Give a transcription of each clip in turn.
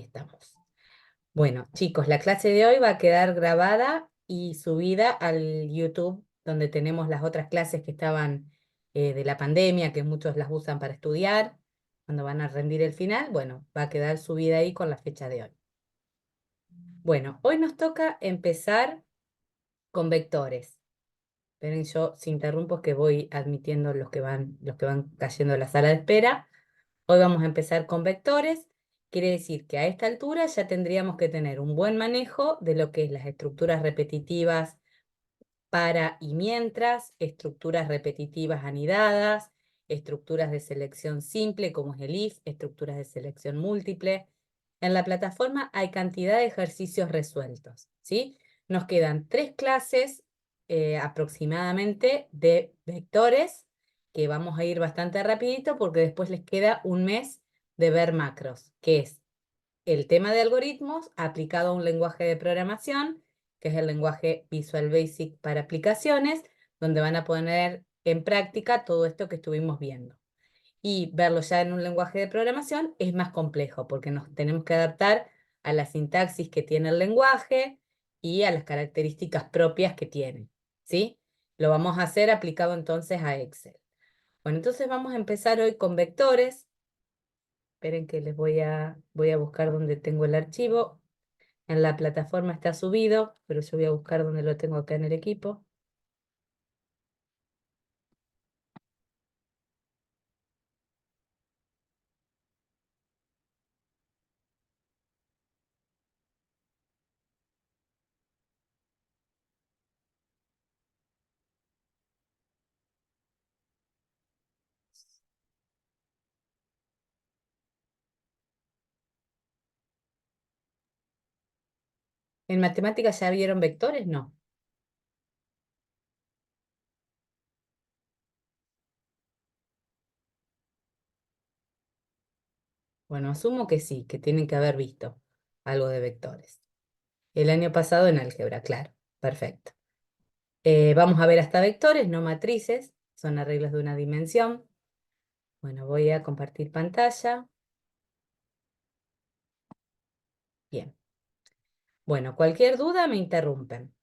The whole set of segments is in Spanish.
estamos. Bueno, chicos, la clase de hoy va a quedar grabada y subida al YouTube, donde tenemos las otras clases que estaban de la pandemia, que muchos las usan para estudiar, cuando van a rendir el final. Bueno, va a quedar subida ahí con la fecha de hoy. Bueno, hoy nos toca empezar con vectores. Esperen, yo si interrumpo que voy admitiendo los que van cayendo a la sala de espera. Hoy vamos a empezar con vectores. Quiere decir que a esta altura ya tendríamos que tener un buen manejo de lo que es las estructuras repetitivas para y mientras, estructuras repetitivas anidadas, estructuras de selección simple como es el if, estructuras de selección múltiple. En la plataforma hay cantidad de ejercicios resueltos, ¿sí? Nos quedan 3 clases aproximadamente de vectores, que vamos a ir bastante rapidito porque después les queda un mes de ver macros, que es el tema de algoritmos aplicado a un lenguaje de programación, que es el lenguaje Visual Basic para aplicaciones, donde van a poner en práctica todo esto que estuvimos viendo. Y verlo ya en un lenguaje de programación es más complejo, porque nos tenemos que adaptar a la sintaxis que tiene el lenguaje y a las características propias que tiene, ¿sí? Lo vamos a hacer aplicado entonces a Excel. Bueno, entonces vamos a empezar hoy con vectores. Esperen que les voy a buscar donde tengo el archivo. En la plataforma está subido, pero yo voy a buscar donde lo tengo acá en el equipo. ¿En matemáticas ya vieron vectores? No. Bueno, asumo que sí, que tienen que haber visto algo de vectores. El año pasado en álgebra, claro. Perfecto. Vamos a ver hasta vectores, no matrices. Son arreglos de una dimensión. Bueno, voy a compartir pantalla. Bien. Bueno, cualquier duda me interrumpen,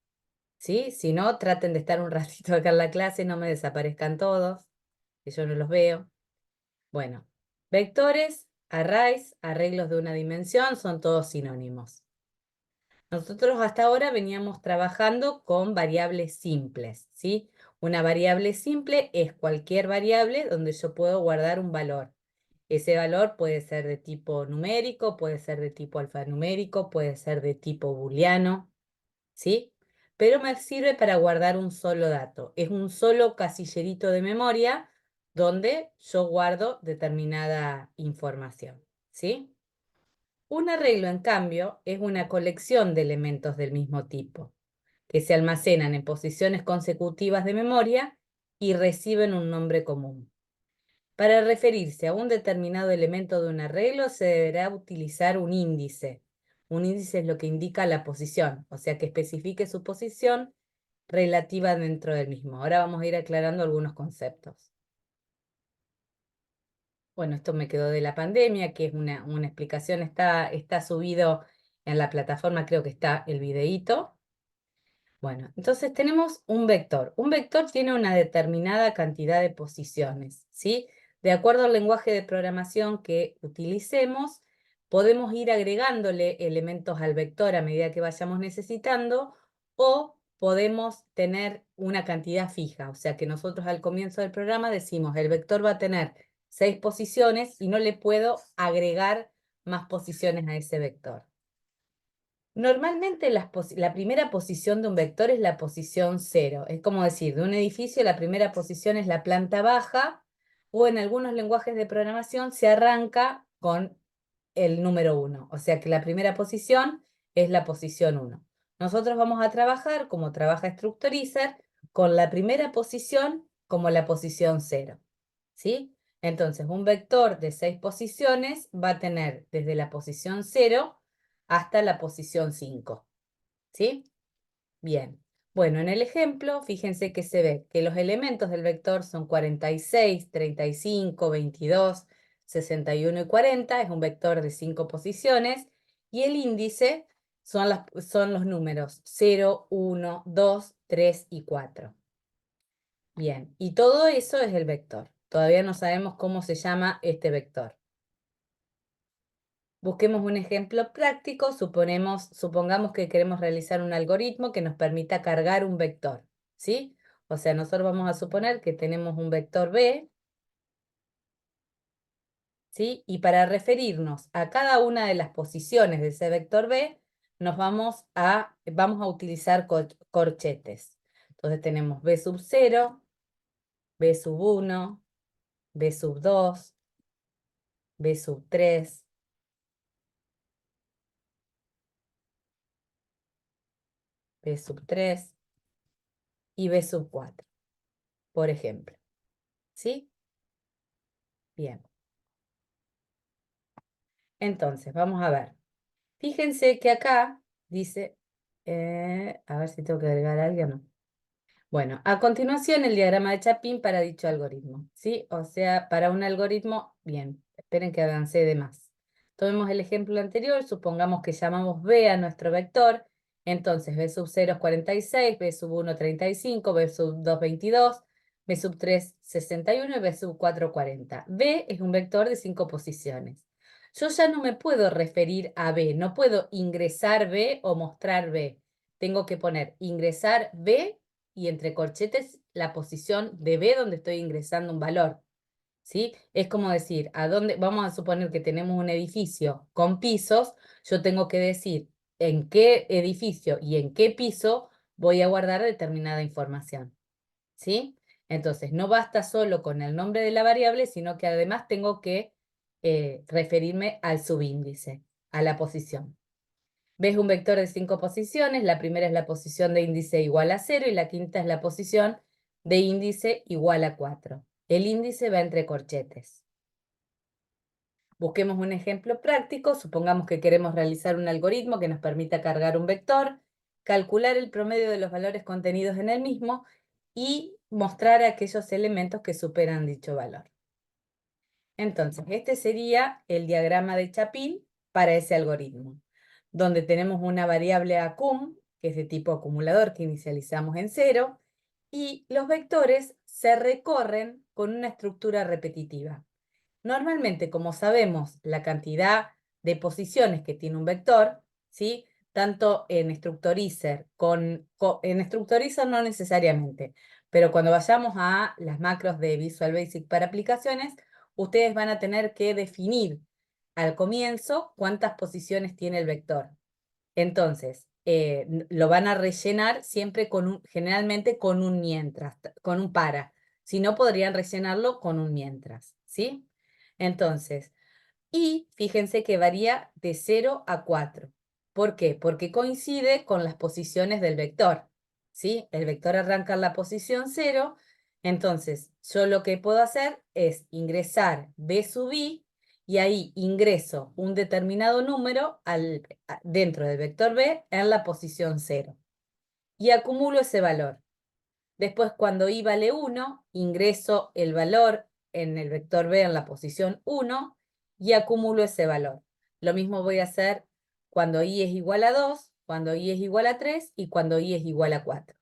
¿sí? Si no, traten de estar un ratito acá en la clase, no me desaparezcan todos, que yo no los veo. Bueno, vectores, arrays, arreglos de una dimensión, son todos sinónimos. Nosotros hasta ahora veníamos trabajando con variables simples, ¿sí? Una variable simple es cualquier variable donde yo puedo guardar un valor. Ese valor puede ser de tipo numérico, puede ser de tipo alfanumérico, puede ser de tipo booleano, ¿sí? Pero me sirve para guardar un solo dato. Es un solo casillerito de memoria donde yo guardo determinada información, ¿sí? Un arreglo, en cambio, es una colección de elementos del mismo tipo, que se almacenan en posiciones consecutivas de memoria y reciben un nombre común. Para referirse a un determinado elemento de un arreglo se deberá utilizar un índice. Un índice es lo que indica la posición, o sea que especifique su posición relativa dentro del mismo. Ahora vamos a ir aclarando algunos conceptos. Bueno, esto me quedó de la pandemia, que es una explicación, está subido en la plataforma, creo que está el videíto. Bueno, entonces tenemos un vector. Un vector tiene una determinada cantidad de posiciones, ¿sí? De acuerdo al lenguaje de programación que utilicemos, podemos ir agregándole elementos al vector a medida que vayamos necesitando, o podemos tener una cantidad fija. O sea que nosotros al comienzo del programa decimos, el vector va a tener 6 posiciones y no le puedo agregar más posiciones a ese vector. Normalmente la primera posición de un vector es la posición 0. Es como decir, de un edificio la primera posición es la planta baja, o en algunos lenguajes de programación se arranca con el número 1. O sea que la primera posición es la posición 1. Nosotros vamos a trabajar, como trabaja Structurizr, con la primera posición como la posición 0. ¿Sí? Entonces, un vector de 6 posiciones va a tener desde la posición 0 hasta la posición 5, ¿sí? Bien. Bueno, en el ejemplo, fíjense que se ve que los elementos del vector son 46, 35, 22, 61 y 40. Es un vector de 5 posiciones Y el índice son los números 0, 1, 2, 3 y 4. Bien, y todo eso es el vector. Todavía no sabemos cómo se llama este vector. Busquemos un ejemplo práctico. Supongamos que queremos realizar un algoritmo que nos permita cargar un vector, ¿sí? O sea, nosotros vamos a suponer que tenemos un vector B, ¿sí? Y para referirnos a cada una de las posiciones de ese vector B, vamos a utilizar corchetes. Entonces tenemos B sub 0, B sub 1, B sub 2, B sub 3, B sub 3 y B sub 4, por ejemplo. ¿Sí? Bien. Entonces, vamos a ver. Fíjense que acá dice, a ver si tengo que agregar a alguien o no. Bueno, a continuación el diagrama de Chapin para dicho algoritmo, ¿sí? O sea, para un algoritmo, bien, esperen que avance de más. Tomemos el ejemplo anterior, supongamos que llamamos B a nuestro vector, entonces B sub 0 es 46, B sub 1 35, B sub 2 22, B sub 3 61 y B sub 4 40. B es un vector de 5 posiciones. Yo ya no me puedo referir a B, no puedo ingresar B o mostrar B. Tengo que poner ingresar B y entre corchetes la posición de B donde estoy ingresando un valor, ¿sí? Es como decir, vamos a suponer que tenemos un edificio con pisos, yo tengo que decir en qué edificio y en qué piso voy a guardar determinada información, ¿sí? Entonces, no basta solo con el nombre de la variable, sino que además tengo que referirme al subíndice, a la posición. Ves un vector de 5 posiciones, la primera es la posición de índice igual a 0 y la quinta es la posición de índice igual a 4. El índice va entre corchetes. Busquemos un ejemplo práctico. Supongamos que queremos realizar un algoritmo que nos permita cargar un vector, calcular el promedio de los valores contenidos en el mismo y mostrar aquellos elementos que superan dicho valor. Entonces, este sería el diagrama de Chapin para ese algoritmo, donde tenemos una variable acum, que es de tipo acumulador, que inicializamos en 0, y los vectores se recorren con una estructura repetitiva. Normalmente, como sabemos la cantidad de posiciones que tiene un vector, ¿sí? Tanto en Structorizer, en Structorizer no necesariamente, pero cuando vayamos a las macros de Visual Basic para aplicaciones, ustedes van a tener que definir al comienzo cuántas posiciones tiene el vector. Entonces, lo van a rellenar siempre generalmente con un mientras, con un para. Si no, podrían rellenarlo con un mientras, ¿sí? Entonces, y fíjense que varía de 0 a 4. ¿Por qué? Porque coincide con las posiciones del vector, ¿sí? El vector arranca en la posición 0, entonces yo lo que puedo hacer es ingresar B sub I y ahí ingreso un determinado número dentro del vector B en la posición 0 y acumulo ese valor. Después, cuando I vale 1, ingreso el valor en el vector B en la posición 1 y acumulo ese valor. Lo mismo voy a hacer cuando I es igual a 2, cuando I es igual a 3 y cuando I es igual a 4.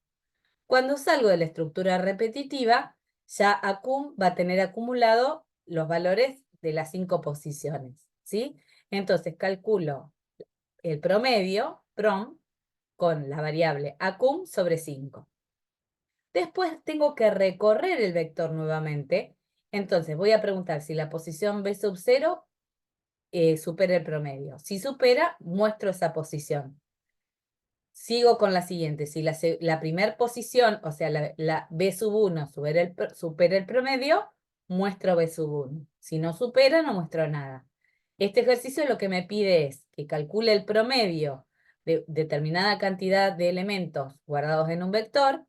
Cuando salgo de la estructura repetitiva, ya acum va a tener acumulado los valores de las 5 posiciones, ¿sí? Entonces calculo el promedio, prom, con la variable acum sobre 5. Después tengo que recorrer el vector nuevamente. Entonces voy a preguntar si la posición B sub 0 supera el promedio. Si supera, muestro esa posición. Sigo con la siguiente. Si la primera posición, o sea, la B sub 1 supera el promedio, muestro B sub 1. Si no supera, no muestro nada. Este ejercicio lo que me pide es que calcule el promedio de determinada cantidad de elementos guardados en un vector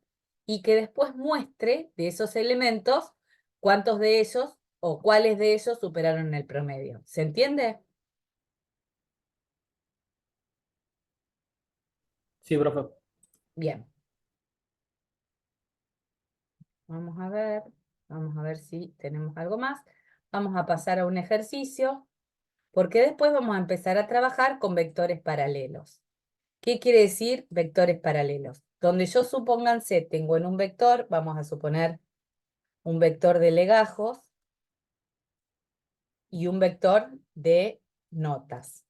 y que después muestre de esos elementos cuántos de ellos o cuáles de ellos superaron el promedio. ¿Se entiende? Sí, profe. Bien. Vamos a ver si tenemos algo más. Vamos a pasar a un ejercicio. porque después vamos a empezar a trabajar con vectores paralelos. ¿Qué quiere decir vectores paralelos? Donde yo supónganse tengo en un vector, vamos a suponer un vector de legajos y un vector de notas.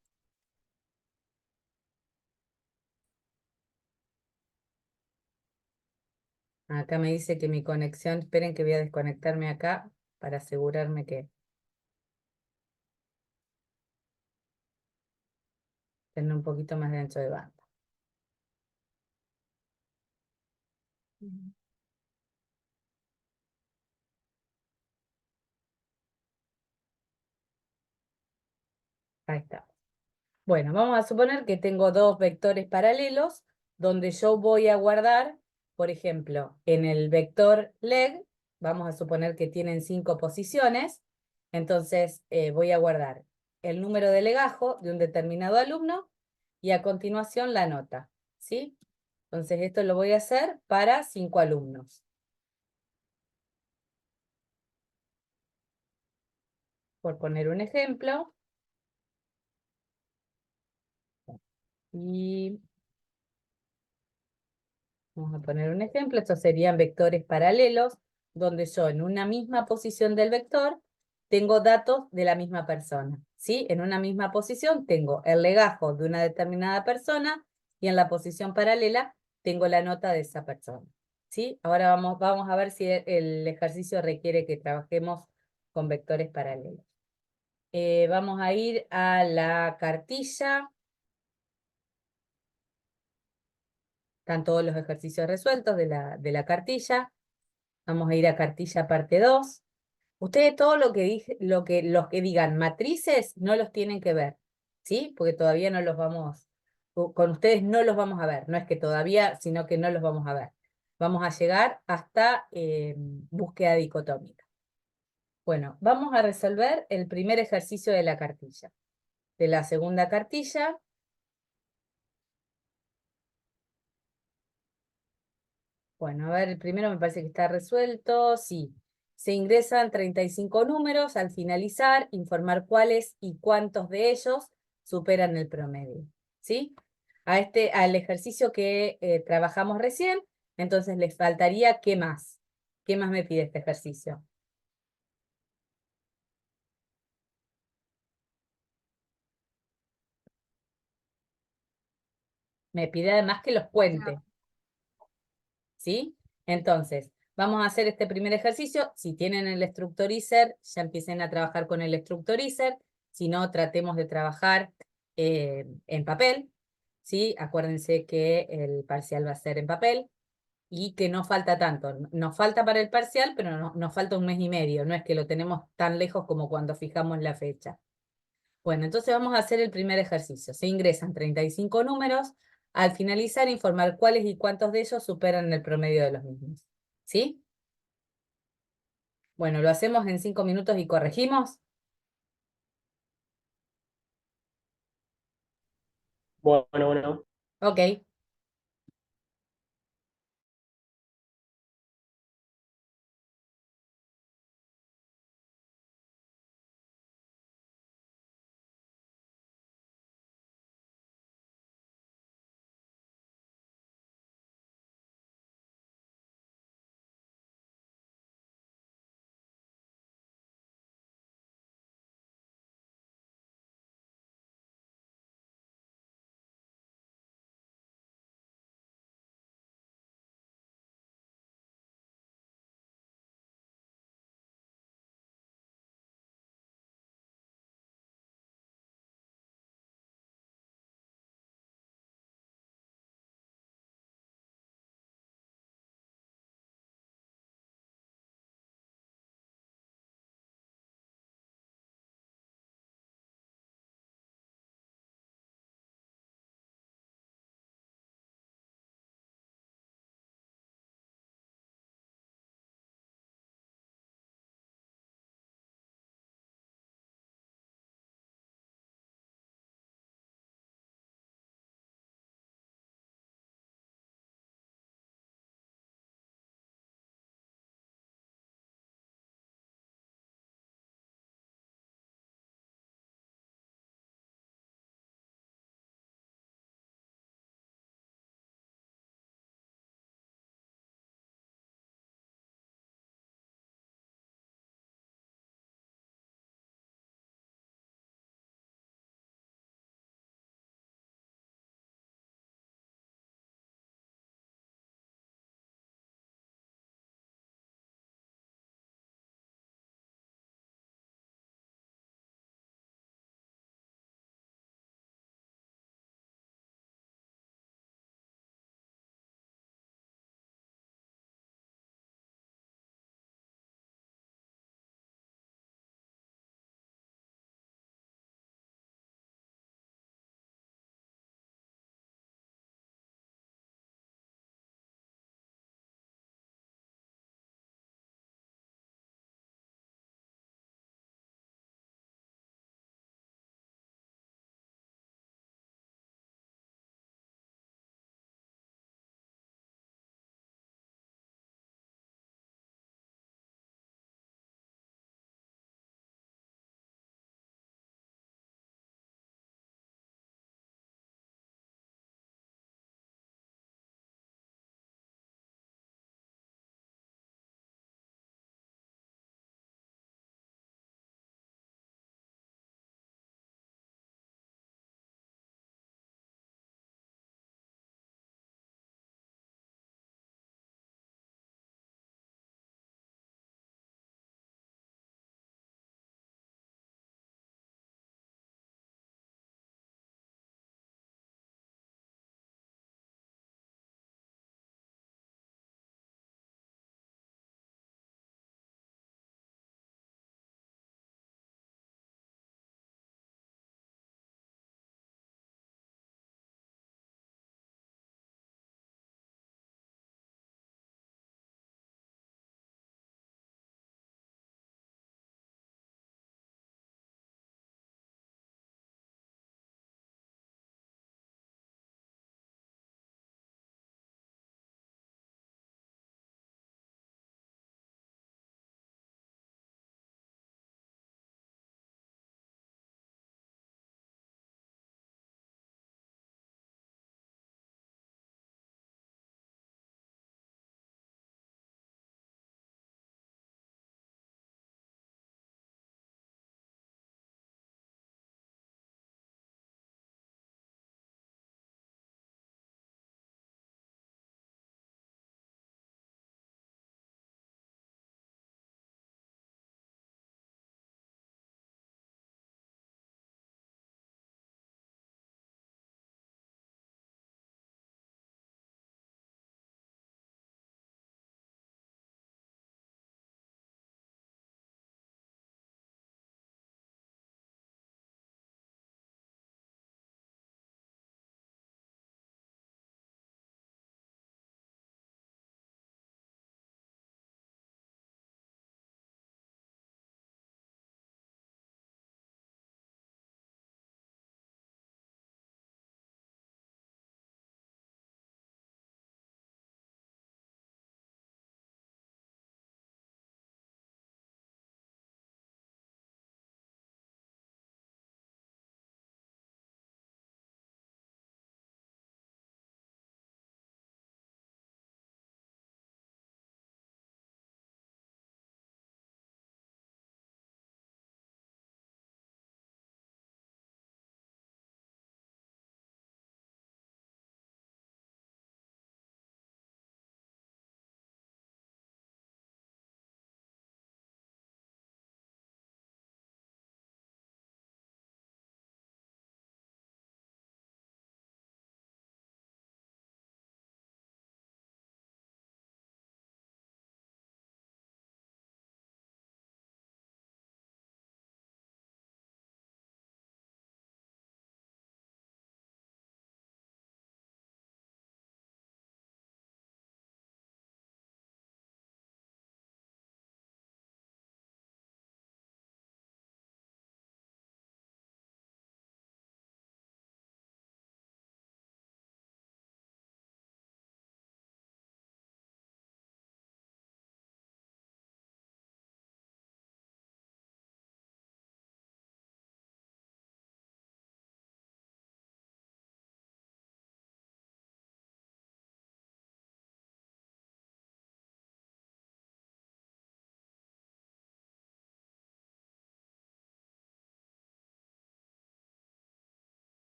Acá me dice que mi conexión, esperen que voy a desconectarme acá para asegurarme que tenga un poquito más de ancho de banda. Ahí está. Bueno, vamos a suponer que tengo dos vectores paralelos donde yo voy a guardar, por ejemplo, en el vector leg, vamos a suponer que tienen 5 posiciones, entonces voy a guardar el número de legajo de un determinado alumno y a continuación la nota, ¿sí? Entonces esto lo voy a hacer para 5 alumnos. Por poner un ejemplo, y vamos a poner un ejemplo, estos serían vectores paralelos, donde yo en una misma posición del vector tengo datos de la misma persona, ¿sí? En una misma posición tengo el legajo de una determinada persona y en la posición paralela tengo la nota de esa persona, ¿sí? Ahora vamos a ver si el ejercicio requiere que trabajemos con vectores paralelos. Vamos a ir a la cartilla. Están todos los ejercicios resueltos de la cartilla. Vamos a ir a cartilla parte 2. Ustedes todo lo que dije, los que digan matrices no los tienen que ver, ¿sí? Porque todavía no los vamos, con ustedes no los vamos a ver. No es que todavía, sino que no los vamos a ver. Vamos a llegar hasta búsqueda dicotómica. Bueno, vamos a resolver el primer ejercicio de la cartilla. De la segunda cartilla, bueno, a ver, el primero me parece que está resuelto. Sí. Se ingresan 35 números. Al finalizar, informar cuáles y cuántos de ellos superan el promedio. ¿Sí? Al ejercicio que trabajamos recién, entonces les faltaría ¿qué más? ¿Qué más me pide este ejercicio? Me pide además que los cuente. ¿Sí? Entonces, vamos a hacer este primer ejercicio. Si tienen el Structorizer, ya empiecen a trabajar con el Structorizer. Si no, tratemos de trabajar en papel, ¿sí? Acuérdense que el parcial va a ser en papel y que no falta tanto. Nos falta para el parcial, pero nos falta un mes y medio. No es que lo tenemos tan lejos como cuando fijamos la fecha. Bueno, entonces vamos a hacer el primer ejercicio. Se ingresan 35 números. Al finalizar, informar cuáles y cuántos de ellos superan el promedio de los mismos. ¿Sí? Bueno, lo hacemos en 5 minutos y corregimos. Bueno, bueno. Ok.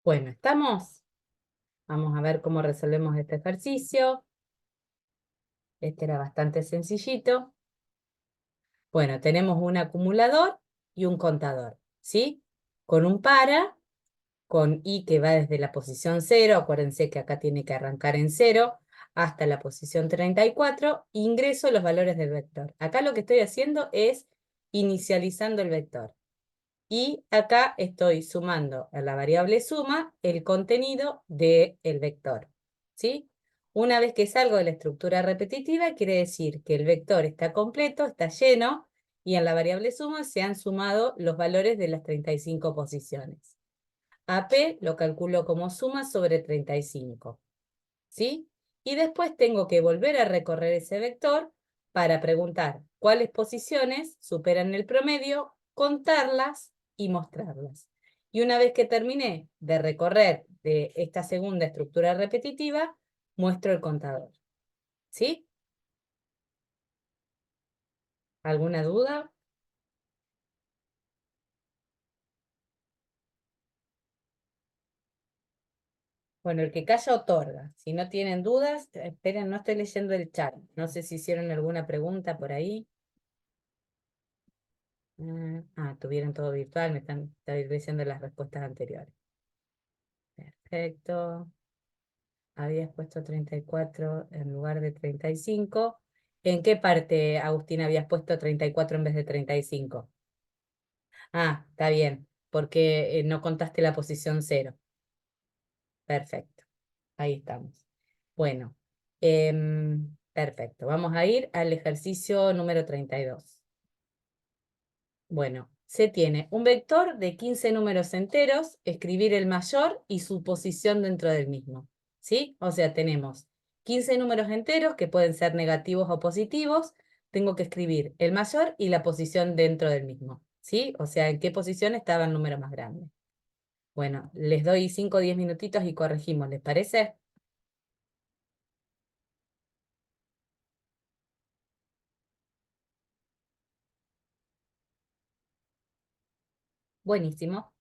Bueno, ¿estamos? Vamos a ver cómo resolvemos este ejercicio. Este era bastante sencillito. Bueno, tenemos un acumulador y un contador, ¿sí? Con un para, con i que va desde la posición 0, acuérdense que acá tiene que arrancar en 0, hasta la posición 34, ingreso los valores del vector. Acá lo que estoy haciendo es inicializando el vector. Y acá estoy sumando a la variable suma el contenido del vector, ¿sí? Una vez que salgo de la estructura repetitiva, quiere decir que el vector está completo, está lleno, y en la variable suma se han sumado los valores de las 35 posiciones. AP lo calculo como suma sobre 35, ¿sí? Y después tengo que volver a recorrer ese vector para preguntar cuáles posiciones superan el promedio, contarlas y mostrarlas. Y una vez que terminé de recorrer de esta segunda estructura repetitiva, muestro el contador, ¿sí? ¿Alguna duda? Bueno, el que calla otorga. Si no tienen dudas, esperen, no estoy leyendo el chat. No sé si hicieron alguna pregunta por ahí. Tuvieron todo virtual, me están diciendo las respuestas anteriores. Perfecto. Habías puesto 34 en lugar de 35. ¿En qué parte, Agustín, habías puesto 34 en vez de 35? Está bien, porque no contaste la posición 0. Perfecto, ahí estamos. Bueno, perfecto. Vamos a ir al ejercicio número 32. Bueno, se tiene un vector de 15 números enteros, escribir el mayor y su posición dentro del mismo, ¿sí? O sea, tenemos 15 números enteros que pueden ser negativos o positivos, tengo que escribir el mayor y la posición dentro del mismo, ¿sí? O sea, en qué posición estaba el número más grande. Bueno, les doy 5 o 10 minutitos y corregimos, ¿les parece? Buenísimo.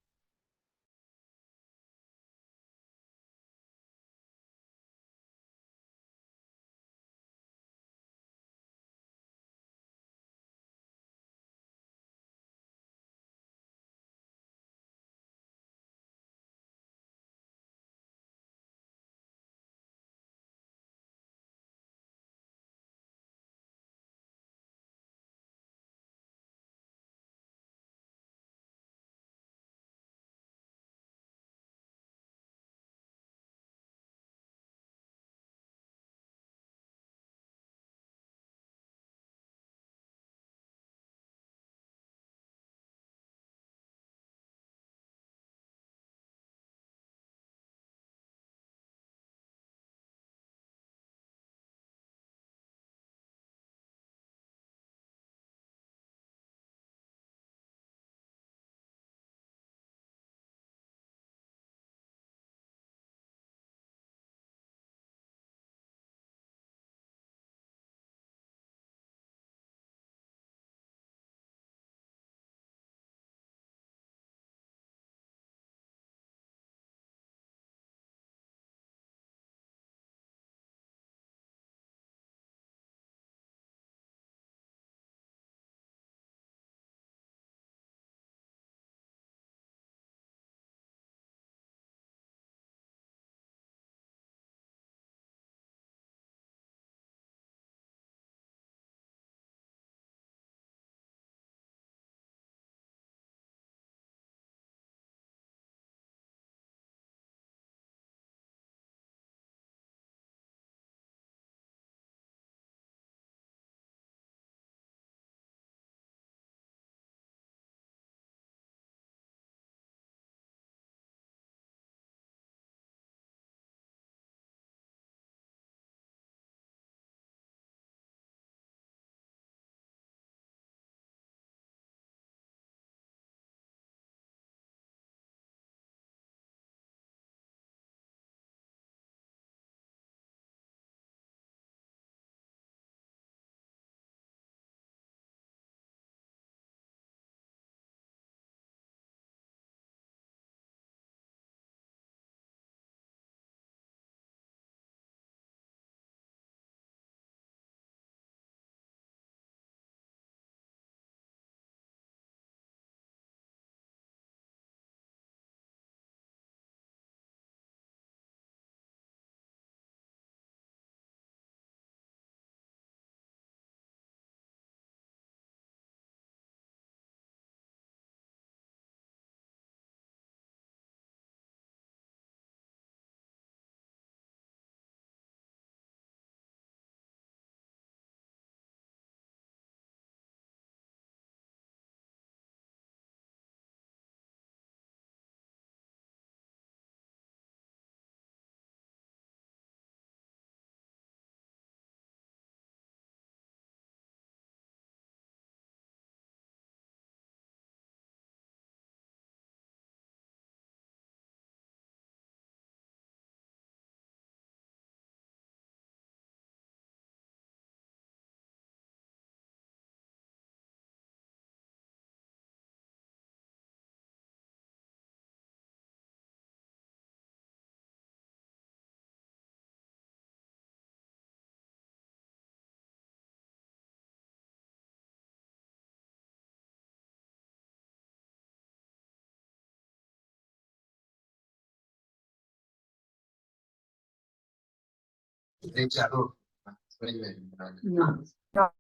No. No.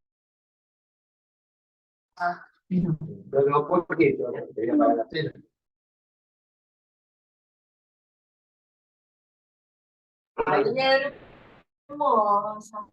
Ah, no. Ay, hermosa.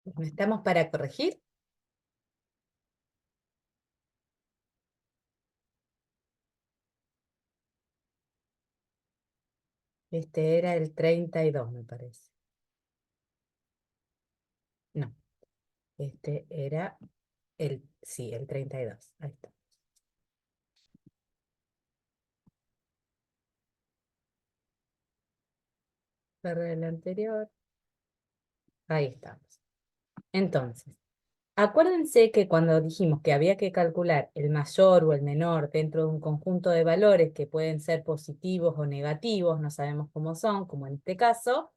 ¿No estamos para corregir? Este era el 32, me parece. No, este era sí, el 32. Ahí está. Para el anterior. Ahí estamos. Entonces, acuérdense que cuando dijimos que había que calcular el mayor o el menor dentro de un conjunto de valores que pueden ser positivos o negativos, no sabemos cómo son, como en este caso,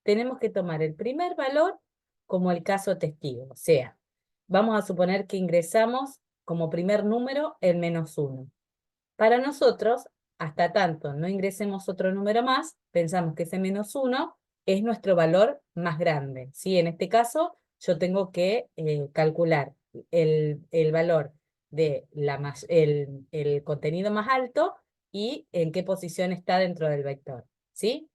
tenemos que tomar el primer valor como el caso testigo. O sea, vamos a suponer que ingresamos como primer número el -1. Para nosotros, hasta tanto no ingresemos otro número más, pensamos que ese -1 es nuestro valor más grande, ¿sí? En este caso, yo tengo que calcular el valor de el contenido más alto y en qué posición está dentro del vector, ¿sí?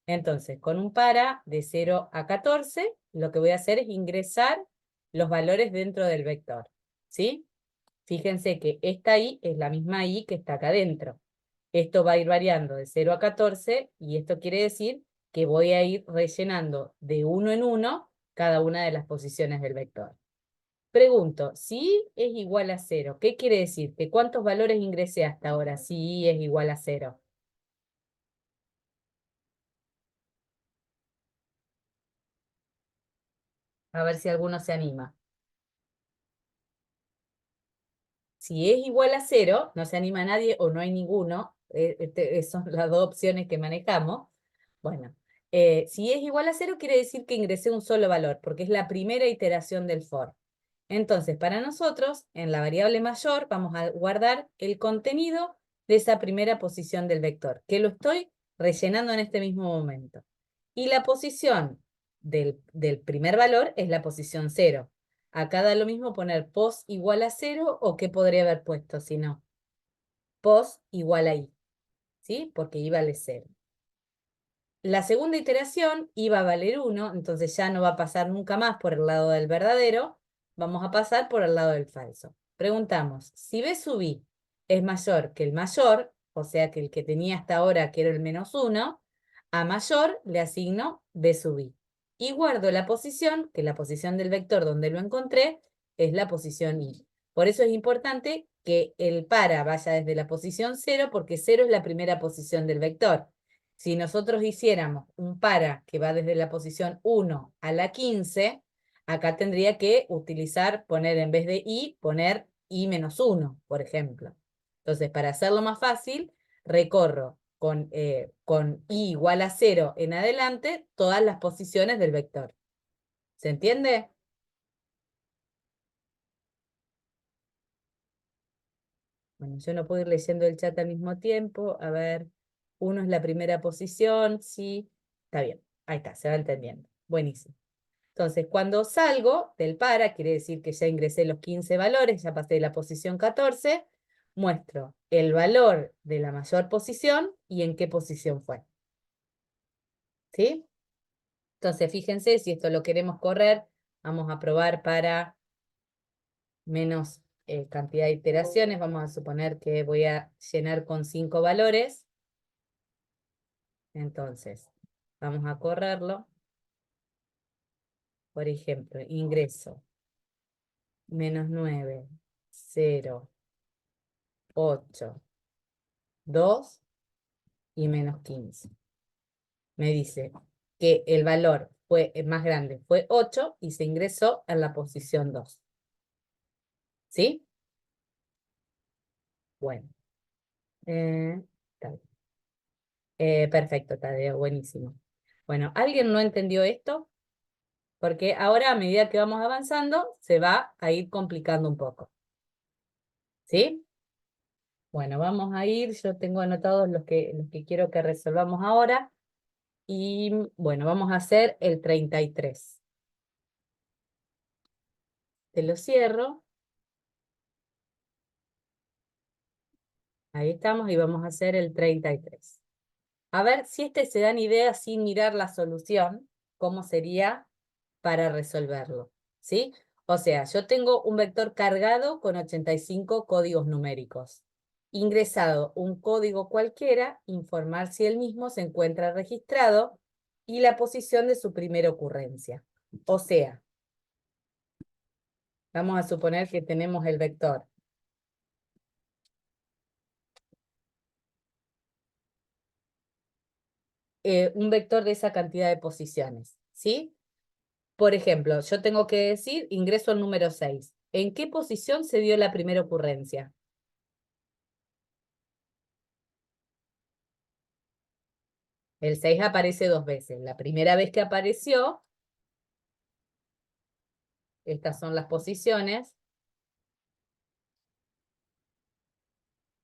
Entonces, con un para de 0 a 14, lo que voy a hacer es ingresar los valores dentro del vector, ¿sí? Fíjense que esta i es la misma i que está acá adentro. Esto va a ir variando de 0 a 14 y esto quiere decir que voy a ir rellenando de uno en uno cada una de las posiciones del vector. Pregunto, si i es igual a 0, ¿qué quiere decir? ¿Que cuántos valores ingresé hasta ahora si i es igual a 0? A ver si alguno se anima. Si es igual a 0, no se anima nadie o no hay ninguno, son las dos opciones que manejamos. Bueno, si es igual a 0 quiere decir que ingresé un solo valor, porque es la primera iteración del for. Entonces, para nosotros, en la variable mayor, vamos a guardar el contenido de esa primera posición del vector, que lo estoy rellenando en este mismo momento. Y la posición del primer valor es la posición 0. Acá da lo mismo poner pos igual a 0 o qué podría haber puesto si no. Pos igual a i, ¿sí? Porque i vale 0. La segunda iteración iba a valer 1, entonces ya no va a pasar nunca más por el lado del verdadero, vamos a pasar por el lado del falso. Preguntamos, si b sub i es mayor que el mayor, o sea que el que tenía hasta ahora que era el -1, a mayor le asigno b sub i. Y guardo la posición, que la posición del vector donde lo encontré es la posición i. Por eso es importante que el para vaya desde la posición 0, porque 0 es la primera posición del vector. Si nosotros hiciéramos un para que va desde la posición 1 a la 15, acá tendría que utilizar, poner en vez de i, poner i-1, por ejemplo. Entonces, para hacerlo más fácil, recorro con i igual a 0 en adelante todas las posiciones del vector. ¿Se entiende? Bueno, yo no puedo ir leyendo el chat al mismo tiempo. A ver, 1 es la primera posición, sí. Está bien, ahí está, se va entendiendo. Buenísimo. Entonces, cuando salgo del para, quiere decir que ya ingresé los 15 valores, ya pasé de la posición 14, muestro el valor de la mayor posición y en qué posición fue. ¿Sí? Entonces, fíjense, si esto lo queremos correr, vamos a probar para menos cantidad de iteraciones. Vamos a suponer que voy a llenar con 5 valores. Entonces, vamos a correrlo. Por ejemplo, ingreso -9, 0, 8, 2 y -15. Me dice que el valor fue más grande, fue 8 y se ingresó en la posición 2. ¿Sí? Bueno. Está bien. Perfecto, Tadeo, buenísimo. Bueno, ¿alguien no entendió esto? Porque ahora a medida que vamos avanzando se va a ir complicando un poco. ¿Sí? Bueno, vamos a ir, yo tengo anotados los que quiero que resolvamos ahora. Y bueno, vamos a hacer el 33. Te lo cierro. Ahí estamos y vamos a hacer el 33. A ver si se dan idea sin mirar la solución, cómo sería para resolverlo. ¿sí? O sea, yo tengo un vector cargado con 85 códigos numéricos. Ingresado un código cualquiera, informar si el mismo se encuentra registrado y la posición de su primera ocurrencia. O sea, vamos a suponer que tenemos el vector un vector de esa cantidad de posiciones, ¿sí? Por ejemplo, yo tengo que decir ingreso al número 6. ¿En qué posición se dio la primera ocurrencia? El 6 aparece dos veces. La primera vez que apareció, estas son las posiciones,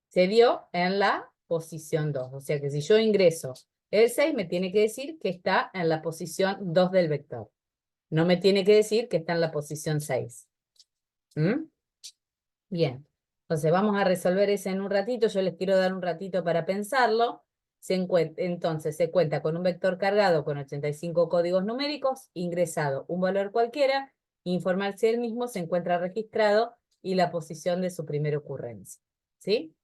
se dio en la posición 2. O sea que si yo ingreso el 6, me tiene que decir que está en la posición 2 del vector. No me tiene que decir que está en la posición 6. ¿Mm? Bien, entonces vamos a resolver ese en un ratito. Yo les quiero dar un ratito para pensarlo. Entonces se cuenta con un vector cargado con 85 códigos numéricos, ingresado un valor cualquiera, informar si el mismo se encuentra registrado y la posición de su primera ocurrencia. ¿Sí?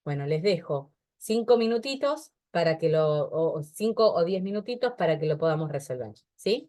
Bueno, les dejo 5 minutitos para que o 5 o 10 minutitos para que lo podamos resolver. ¿Sí?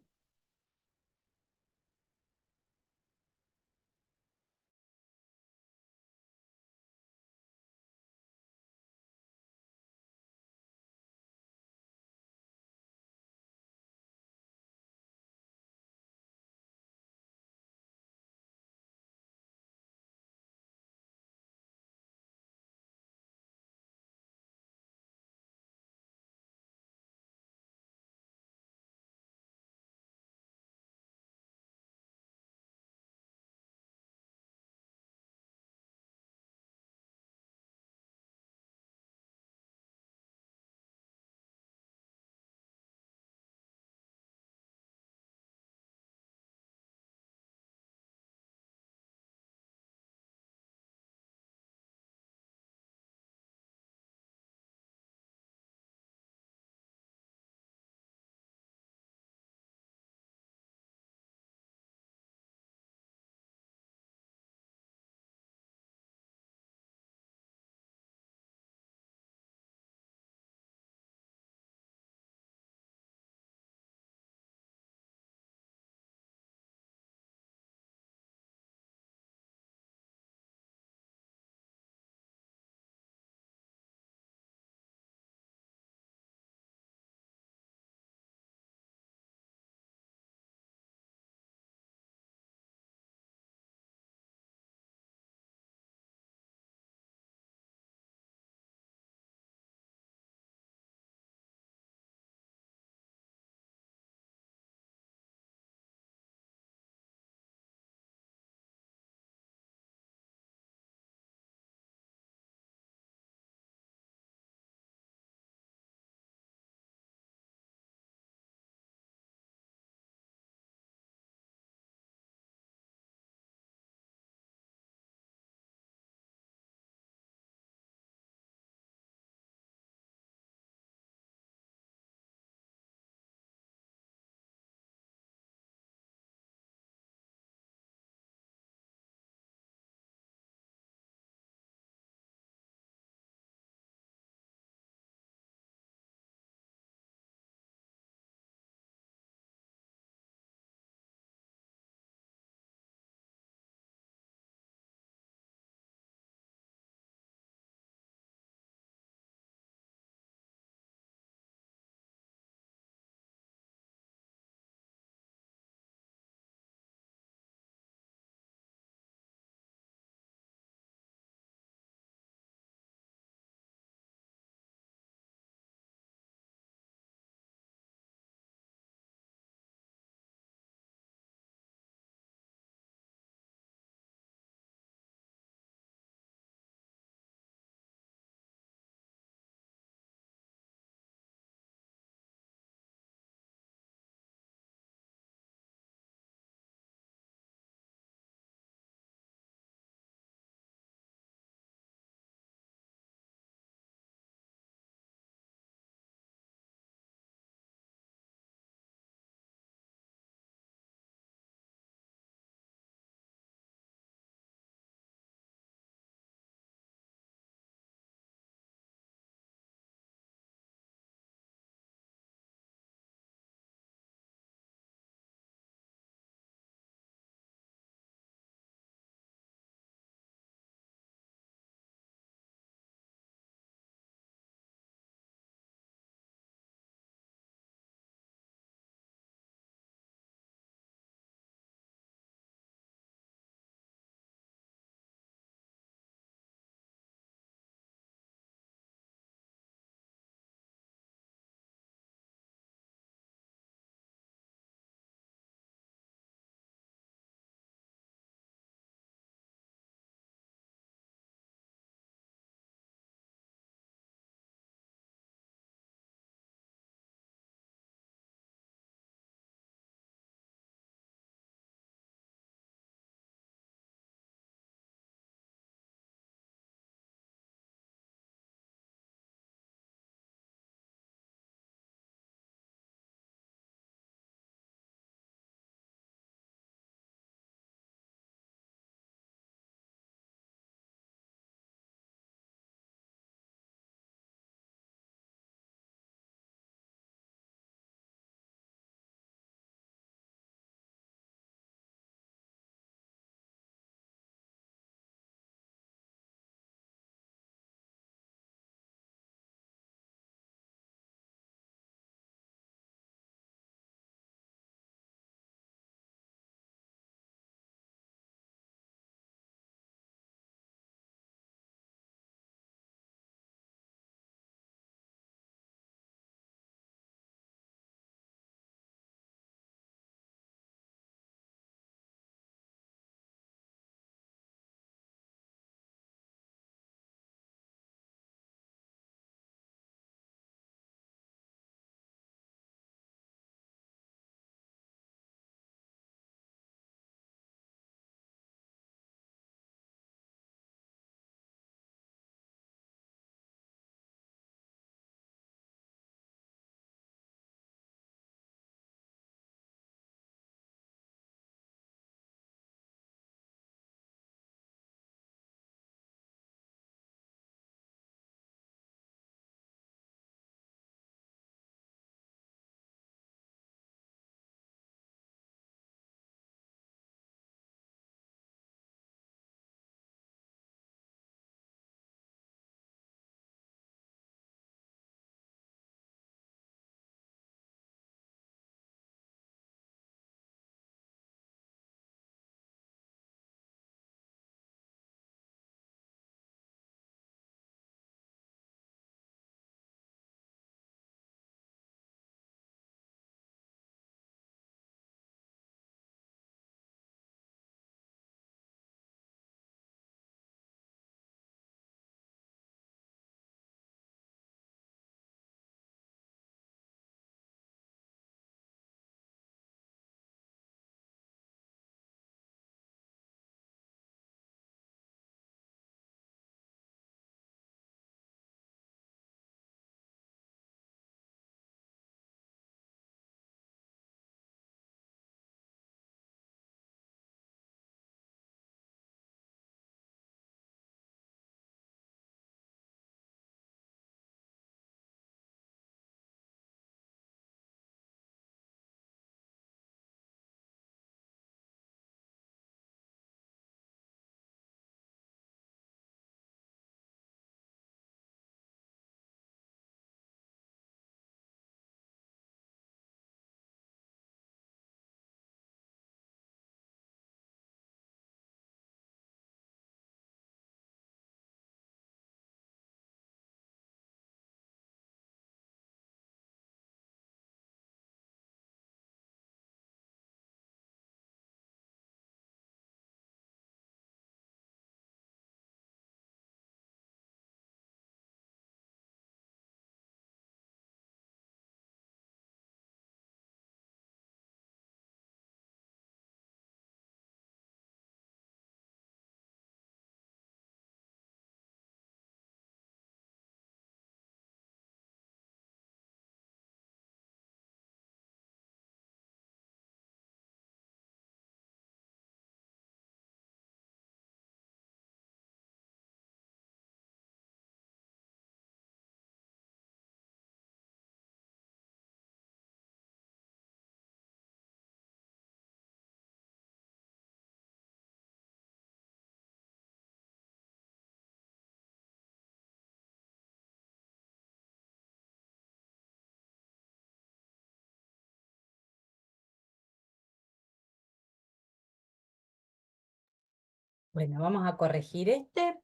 Bueno, vamos a corregir este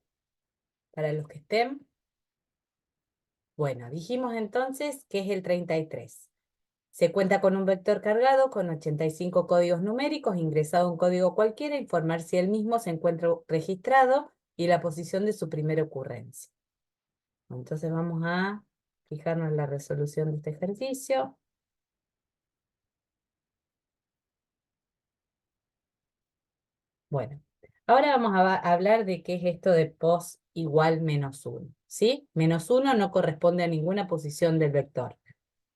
para los que estén. Bueno, dijimos entonces que es el 33. Se cuenta con un vector cargado con 85 códigos numéricos, ingresado un código cualquiera, informar si el mismo se encuentra registrado y la posición de su primera ocurrencia. Entonces vamos a fijarnos en la resolución de este ejercicio. Bueno, ahora vamos a hablar de qué es esto de pos igual menos 1, ¿sí? Menos 1 no corresponde a ninguna posición del vector.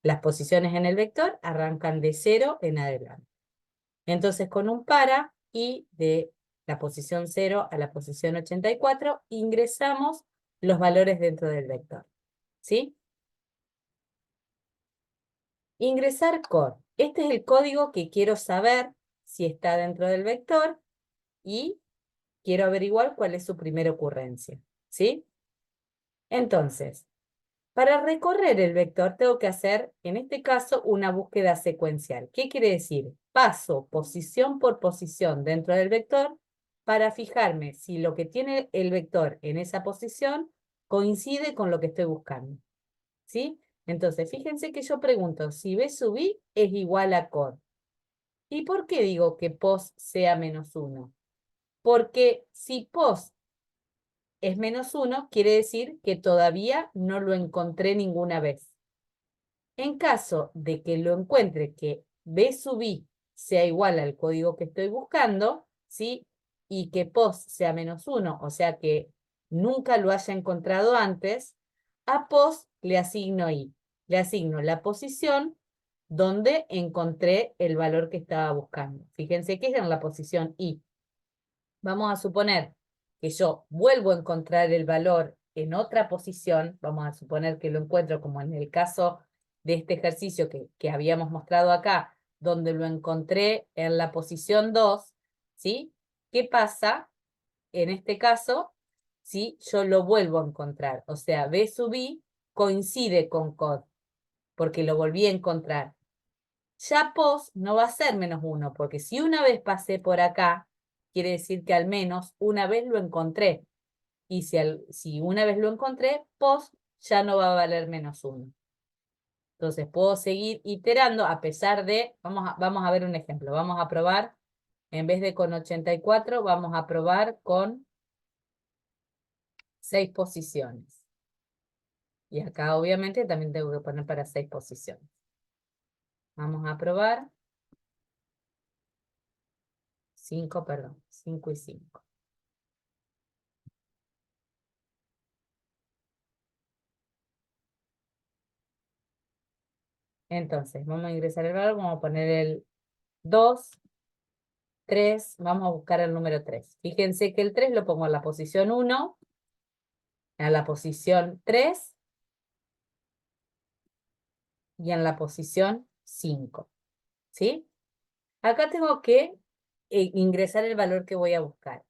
Las posiciones en el vector arrancan de 0 en adelante. Entonces, con un para y de la posición 0 a la posición 84, ingresamos los valores dentro del vector, ¿sí? Ingresar core. Este es el código que quiero saber si está dentro del vector y quiero averiguar cuál es su primera ocurrencia, ¿sí? Entonces, para recorrer el vector tengo que hacer, en este caso, una búsqueda secuencial. ¿Qué quiere decir? Paso posición por posición dentro del vector para fijarme si lo que tiene el vector en esa posición coincide con lo que estoy buscando, ¿sí? Entonces, fíjense que yo pregunto si B sub I es igual a cor. ¿Y por qué digo que pos sea menos 1? Porque si pos es menos 1, quiere decir que todavía no lo encontré ninguna vez. En caso de que lo encuentre que B sub I sea igual al código que estoy buscando, ¿sí? Y que pos sea menos 1, o sea que nunca lo haya encontrado antes, a pos le asigno I. Le asigno la posición donde encontré el valor que estaba buscando. Fíjense que es en la posición I. Vamos a suponer que yo vuelvo a encontrar el valor en otra posición, vamos a suponer que lo encuentro como en el caso de este ejercicio que habíamos mostrado acá, donde lo encontré en la posición 2, ¿sí? ¿Qué pasa en este caso si yo lo vuelvo a encontrar? O sea, B sub I coincide con cod, porque lo volví a encontrar. Ya pos no va a ser menos 1, porque si una vez pasé por acá, quiere decir que al menos una vez lo encontré. Y si una vez lo encontré, pos ya no va a valer menos 1. Entonces puedo seguir iterando a pesar de, vamos a ver un ejemplo, vamos a probar, en vez de con 84, vamos a probar con 6 posiciones. Y acá obviamente también tengo que poner para 6 posiciones. Vamos a probar 5, perdón, 5 y 5. Entonces, vamos a ingresar el valor, vamos a poner el 2, 3, vamos a buscar el número 3. Fíjense que el 3 lo pongo en la posición 1, en la posición 3 y en la posición 5, ¿sí? Acá tengo que ingresar el valor que voy a buscar.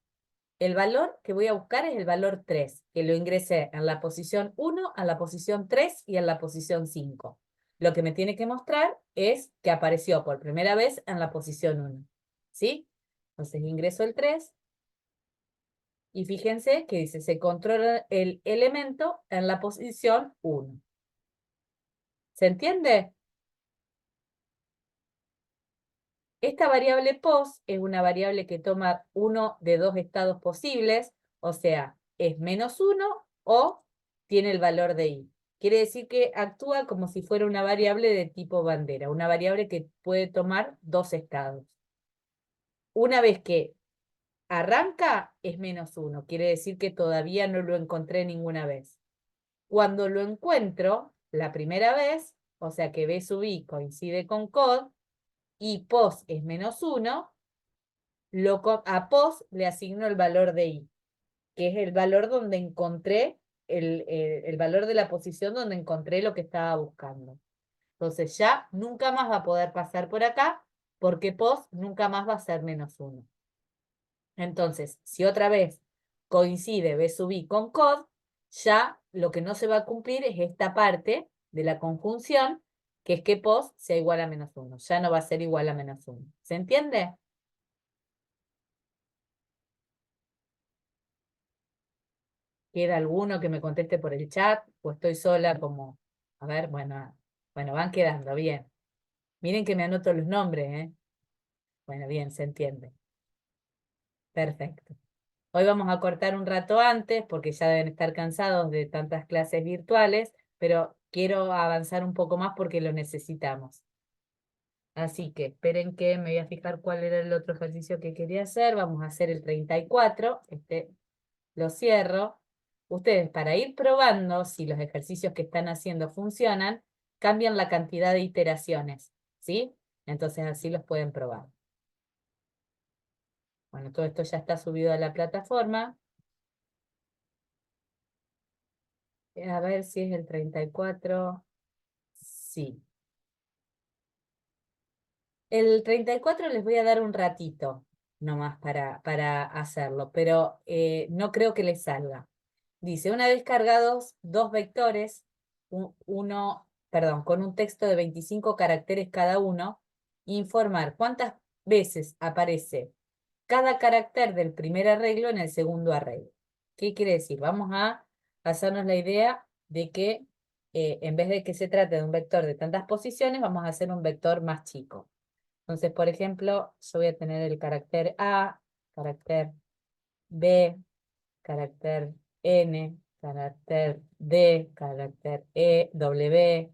El valor que voy a buscar es el valor 3, que lo ingresé en la posición 1, en la posición 3 y en la posición 5. Lo que me tiene que mostrar es que apareció por primera vez en la posición 1, ¿sí? Entonces ingreso el 3 y fíjense que dice, se controla el elemento en la posición 1. ¿Se entiende? Esta variable pos es una variable que toma uno de dos estados posibles, o sea, es menos 1 o tiene el valor de i. Quiere decir que actúa como si fuera una variable de tipo bandera, una variable que puede tomar dos estados. Una vez que arranca, es menos 1, quiere decir que todavía no lo encontré ninguna vez. Cuando lo encuentro la primera vez, o sea que B sub I coincide con cod, y pos es menos 1, a pos le asigno el valor de i, que es el valor donde encontré, el valor de la posición donde encontré lo que estaba buscando. Entonces ya nunca más va a poder pasar por acá, porque pos nunca más va a ser menos 1. Entonces, si otra vez coincide B sub I con cod, ya lo que no se va a cumplir es esta parte de la conjunción, que es que pos sea igual a menos 1. Ya no va a ser igual a menos 1. ¿Se entiende? ¿Queda alguno que me conteste por el chat? ¿O estoy sola como... A ver, bueno, van quedando, bien. Miren que me anoto los nombres, ¿eh? Bueno, bien, se entiende. Perfecto. Hoy vamos a cortar un rato antes porque ya deben estar cansados de tantas clases virtuales, pero quiero avanzar un poco más porque lo necesitamos. Así que esperen que me voy a fijar cuál era el otro ejercicio que quería hacer. Vamos a hacer el 34. Lo cierro. Ustedes, para ir probando si los ejercicios que están haciendo funcionan, cambian la cantidad de iteraciones, ¿sí? Entonces así los pueden probar. Bueno, todo esto ya está subido a la plataforma. A ver si es el 34. Sí. El 34 les voy a dar un ratito nomás para hacerlo, pero no creo que les salga. Dice, una vez cargados dos vectores, con un texto de 25 caracteres cada uno, informar cuántas veces aparece cada carácter del primer arreglo en el segundo arreglo. ¿Qué quiere decir? Vamos a hacernos la idea de que en vez de que se trate de un vector de tantas posiciones, vamos a hacer un vector más chico. Entonces, por ejemplo, yo voy a tener el carácter A, carácter B, carácter N, carácter D, carácter E, W,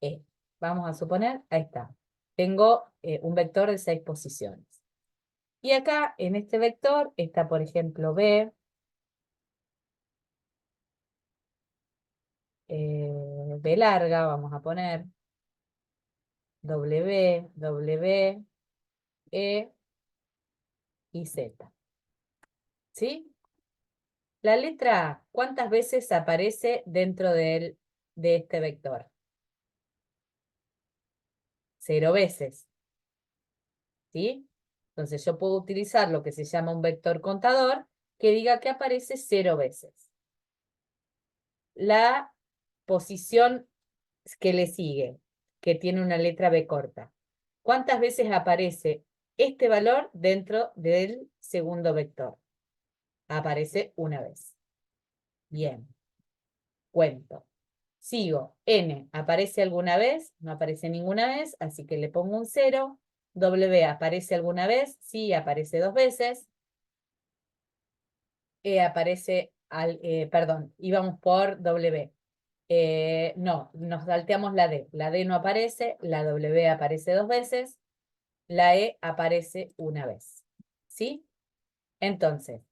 E. Vamos a suponer, ahí está. Tengo un vector de 6 posiciones. Y acá, en este vector, está, por ejemplo, B larga, vamos a poner, W, W, E y Z. ¿Sí? La letra A, ¿cuántas veces aparece dentro de este vector? 0 veces, ¿sí? Entonces yo puedo utilizar lo que se llama un vector contador que diga que aparece 0 veces. La posición que le sigue, que tiene una letra B corta. ¿Cuántas veces aparece este valor dentro del segundo vector? Aparece una vez. Bien, cuento. Sigo, N aparece alguna vez, no aparece ninguna vez, así que le pongo un 0. W aparece alguna vez, sí, aparece 2 veces. E aparece, perdón, íbamos por W. No, nos salteamos la D. La D no aparece, la W aparece 2 veces, la E aparece una vez. ¿Sí? Entonces,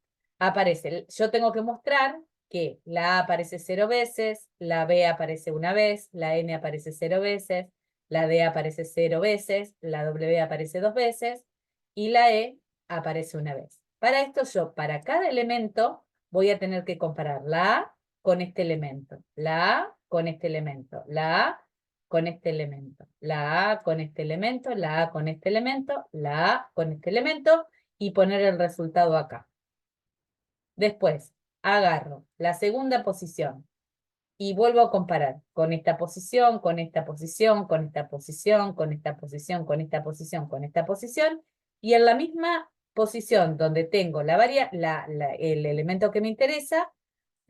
yo tengo que mostrar que la A aparece 0 veces, la B aparece una vez, la N aparece 0 veces, la D aparece 0 veces, la W aparece 2 veces y la E aparece una vez. Para esto yo, para cada elemento, voy a tener que comparar la A con este elemento, la A con este elemento, la A con este elemento, la A con este elemento, la A con este elemento, la A con este elemento y poner el resultado acá. Después, agarro la segunda posición y vuelvo a comparar con esta posición, con esta posición, con esta posición, con esta posición, con esta posición, con esta posición, y en la misma posición donde tengo el elemento que me interesa,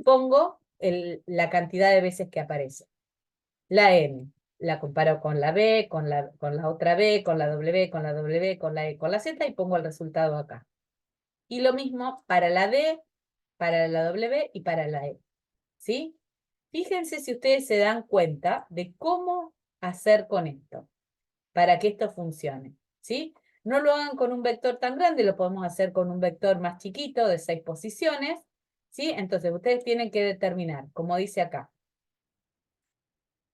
pongo la cantidad de veces que aparece. La N, la comparo con la B, con la otra B, con la W, con la W, con la E, con la Z, y pongo el resultado acá. Y lo mismo para la D, para la W y para la E. ¿Sí? Fíjense si ustedes se dan cuenta de cómo hacer con esto, para que esto funcione. ¿Sí? No lo hagan con un vector tan grande, lo podemos hacer con un vector más chiquito de 6 posiciones. ¿Sí? Entonces ustedes tienen que determinar, como dice acá,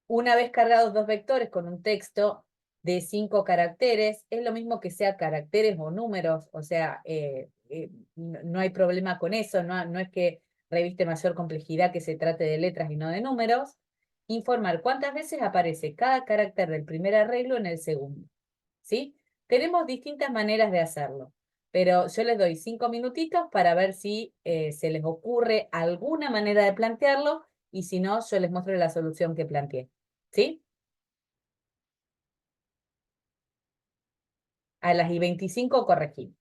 una vez cargados dos vectores con un texto de 5 caracteres, es lo mismo que sea caracteres o números, o sea, no hay problema con eso, no es que reviste mayor complejidad que se trate de letras y no de números. Informar cuántas veces aparece cada carácter del primer arreglo en el segundo, ¿sí? Tenemos distintas maneras de hacerlo, pero yo les doy 5 minutitos para ver si se les ocurre alguna manera de plantearlo y si no, yo les muestro la solución que planteé. ¿Sí? A las y 25 corregí.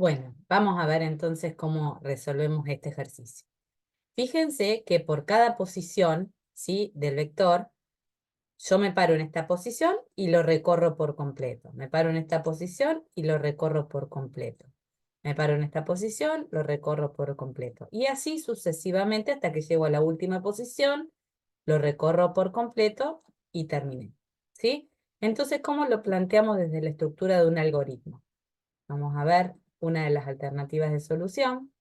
Bueno, vamos a ver entonces cómo resolvemos este ejercicio. Fíjense que por cada posición, ¿sí?, del vector, yo me paro en esta posición y lo recorro por completo. Me paro en esta posición y lo recorro por completo. Me paro en esta posición, lo recorro por completo. Y así sucesivamente hasta que llego a la última posición, lo recorro por completo y terminé. ¿Sí? Entonces, ¿cómo lo planteamos desde la estructura de un algoritmo? Vamos a ver una de las alternativas de solución.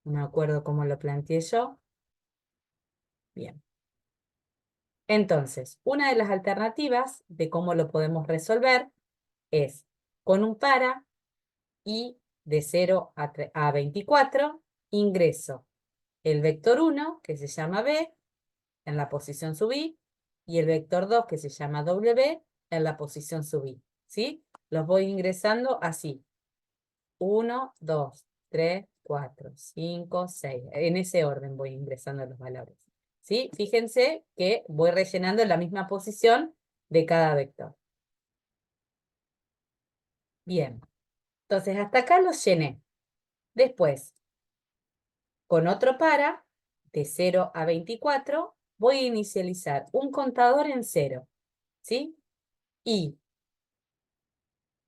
No me acuerdo cómo lo planteé yo. Bien. Entonces, una de las alternativas de cómo lo podemos resolver es con un para y de 0 a 24 ingreso el vector 1, que se llama B, en la posición sub i, y el vector 2, que se llama W, en la posición sub i. ¿Sí? Los voy ingresando así. 1, 2, 3, 4, 5, 6. En ese orden voy ingresando los valores. ¿Sí? Fíjense que voy rellenando la misma posición de cada vector. Bien. Entonces, hasta acá los llené. Después, con otro para, de 0 a 24, voy a inicializar un contador en 0. ¿Sí? Y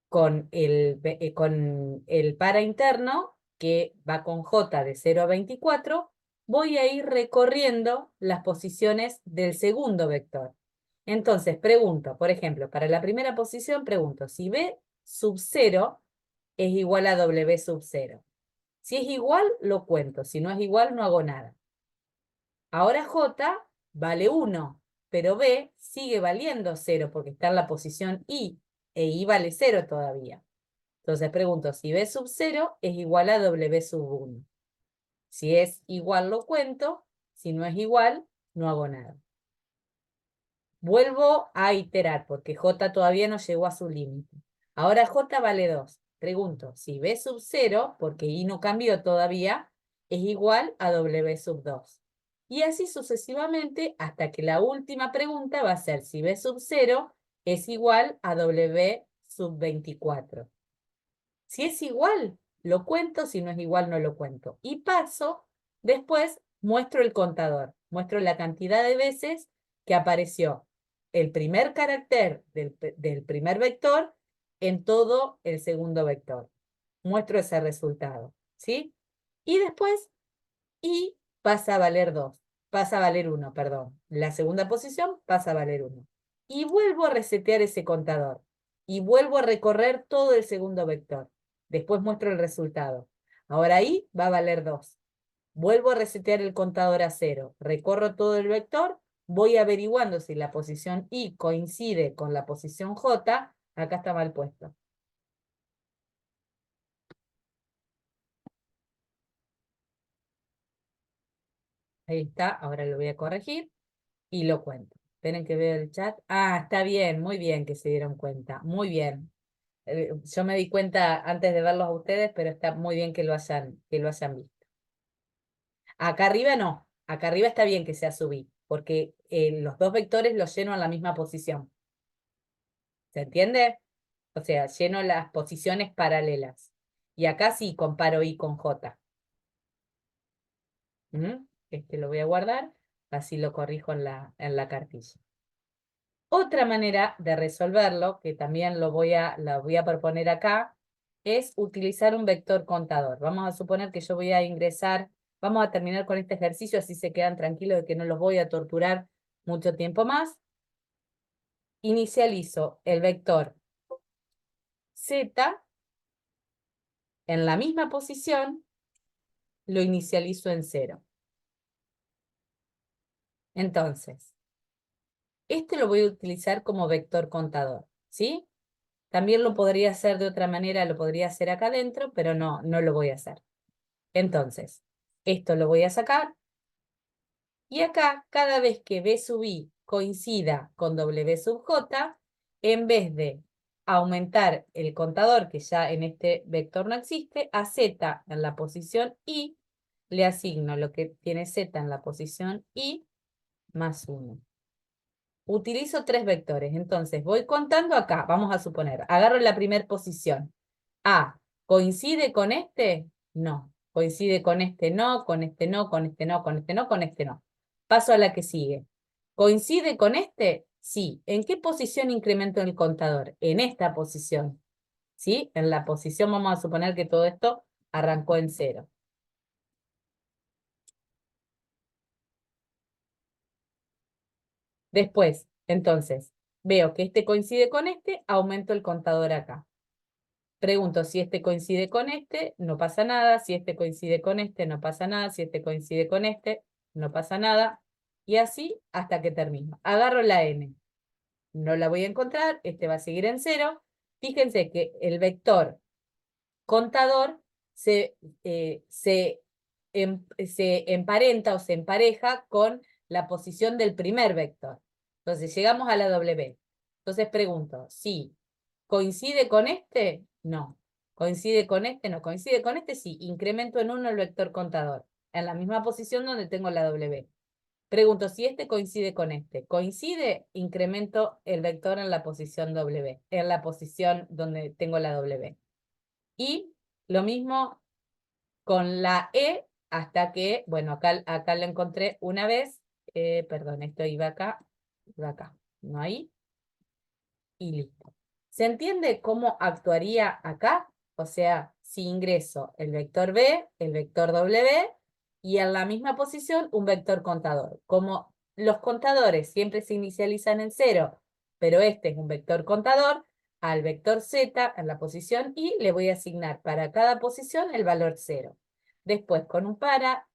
con el para interno, que va con J de 0 a 24, voy a ir recorriendo las posiciones del segundo vector. Entonces, pregunto, por ejemplo, para la primera posición, pregunto si B sub 0 es igual a W sub 0. Si es igual, lo cuento. Si no es igual, no hago nada. Ahora J vale 1, pero B sigue valiendo 0 porque está en la posición I, e I vale 0 todavía. Entonces pregunto si B sub 0 es igual a W sub 1. Si es igual, lo cuento. Si no es igual, no hago nada. Vuelvo a iterar porque J todavía no llegó a su límite. Ahora J vale 2. Pregunto si B sub 0, porque I no cambió todavía, es igual a W sub 2. Y así sucesivamente hasta que la última pregunta va a ser si B sub 0 es igual a W sub 24. Si es igual, lo cuento, si no es igual, no lo cuento. Y paso, después muestro el contador, muestro la cantidad de veces que apareció el primer carácter del primer vector en todo el segundo vector. Muestro ese resultado, ¿sí? Y después, y pasa a valer 2, pasa a valer 1, perdón. La segunda posición pasa a valer 1. Y vuelvo a resetear ese contador. Y vuelvo a recorrer todo el segundo vector. Después muestro el resultado. Ahora ahí va a valer 2. Vuelvo a resetear el contador a 0. Recorro todo el vector. Voy averiguando si la posición I coincide con la posición J. Acá está mal puesto. Ahí está. Ahora lo voy a corregir y lo cuento. Esperen que veo el chat. Ah, está bien. Muy bien que se dieron cuenta. Muy bien. Yo me di cuenta antes de verlos a ustedes, pero está muy bien que lo hayan visto. Acá arriba no, acá arriba está bien que sea subí, porque los dos vectores los lleno en la misma posición. ¿Se entiende? O sea, lleno las posiciones paralelas. Y acá sí comparo I con J. Este lo voy a guardar, así lo corrijo en la cartilla. Otra manera de resolverlo, que también la voy a proponer acá, es utilizar un vector contador. Vamos a suponer que yo voy a ingresar, vamos a terminar con este ejercicio, así se quedan tranquilos de que no los voy a torturar mucho tiempo más. Inicializo el vector Z en la misma posición, lo inicializo en 0. Entonces, este lo voy a utilizar como vector contador, ¿sí? También lo podría hacer de otra manera, lo podría hacer acá adentro, pero no lo voy a hacer. Entonces, esto lo voy a sacar. Y acá, cada vez que B sub I coincida con W sub J, en vez de aumentar el contador, que ya en este vector no existe, a Z en la posición I, le asigno lo que tiene Z en la posición I más 1. Utilizo tres vectores, entonces voy contando acá, vamos a suponer, agarro la primera posición, A ¿Coincide con este? No. ¿Coincide con este? No, con este no, con este no, con este no, con este no. Paso a la que sigue. ¿Coincide con este? Sí. ¿En qué posición incremento el contador? En esta posición. ¿Sí? En la posición, vamos a suponer que todo esto arrancó en 0. Después, entonces, veo que este coincide con este, aumento el contador acá. Pregunto si este coincide con este, no pasa nada. Si este coincide con este, no pasa nada. Si este coincide con este, no pasa nada. Y así hasta que termino. Agarro la n. No la voy a encontrar, este va a seguir en 0. Fíjense que el vector contador se emparenta o se empareja con la posición del primer vector. Entonces llegamos a la W. Entonces pregunto, ¿sí coincide con este? No. ¿Coincide con este? No. ¿Coincide con este? Sí. Incremento en 1 el vector contador, en la misma posición donde tengo la W. Pregunto si este coincide con este. ¿Coincide? Incremento el vector en la posición W, en la posición donde tengo la W. Y lo mismo con la E hasta que, bueno, acá lo encontré una vez. Perdón, esto iba acá, no ahí, y listo. ¿Se entiende cómo actuaría acá? O sea, si ingreso el vector B, el vector W, y en la misma posición un vector contador. Como los contadores siempre se inicializan en 0, pero este es un vector contador, al vector Z en la posición Y le voy a asignar para cada posición el valor 0. Después con un para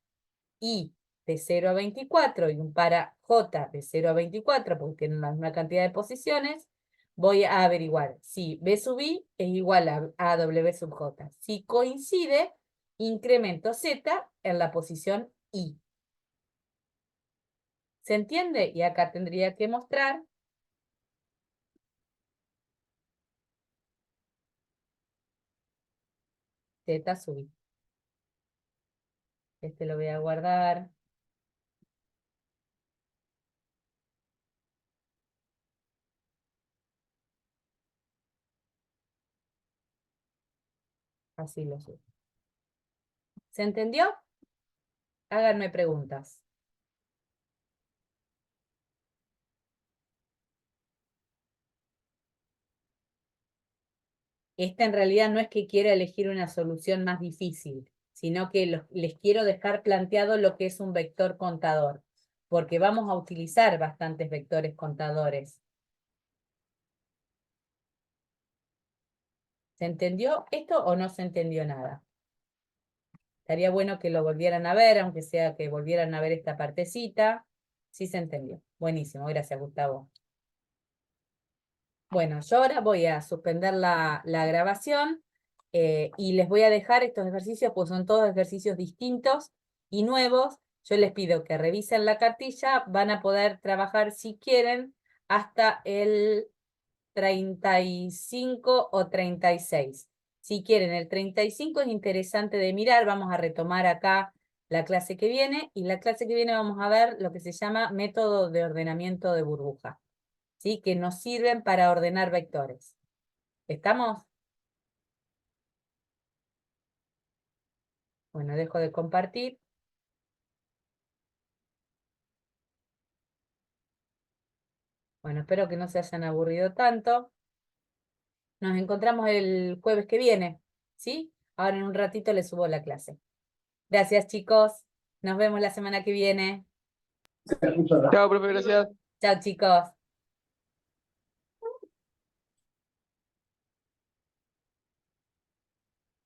I de 0 a 24 y un para J de 0 a 24, porque tienen la misma cantidad de posiciones, voy a averiguar si B sub I es igual a W sub J. Si coincide, incremento Z en la posición I. ¿Se entiende? Y acá tendría que mostrar Z sub I. Este lo voy a guardar. Así lo subo. ¿Se entendió? Háganme preguntas. Esta en realidad no es que quiera elegir una solución más difícil, sino que les quiero dejar planteado lo que es un vector contador, porque vamos a utilizar bastantes vectores contadores. ¿Se entendió esto o no se entendió nada? Estaría bueno que lo volvieran a ver, aunque sea que volvieran a ver esta partecita. Sí se entendió. Buenísimo, gracias Gustavo. Bueno, yo ahora voy a suspender la grabación y les voy a dejar estos ejercicios, pues son todos ejercicios distintos y nuevos. Yo les pido que revisen la cartilla, van a poder trabajar si quieren hasta el 35 o 36. Si quieren, el 35 es interesante de mirar, vamos a retomar acá la clase que viene, y la clase que viene vamos a ver lo que se llama método de ordenamiento de burbuja. ¿Sí? Que nos sirven para ordenar vectores. ¿Estamos? Bueno, dejo de compartir. Bueno, espero que no se hayan aburrido tanto. Nos encontramos el jueves que viene, ¿sí? Ahora en un ratito les subo la clase. Gracias, chicos. Nos vemos la semana que viene. Chao, profe, gracias. Chao, chicos.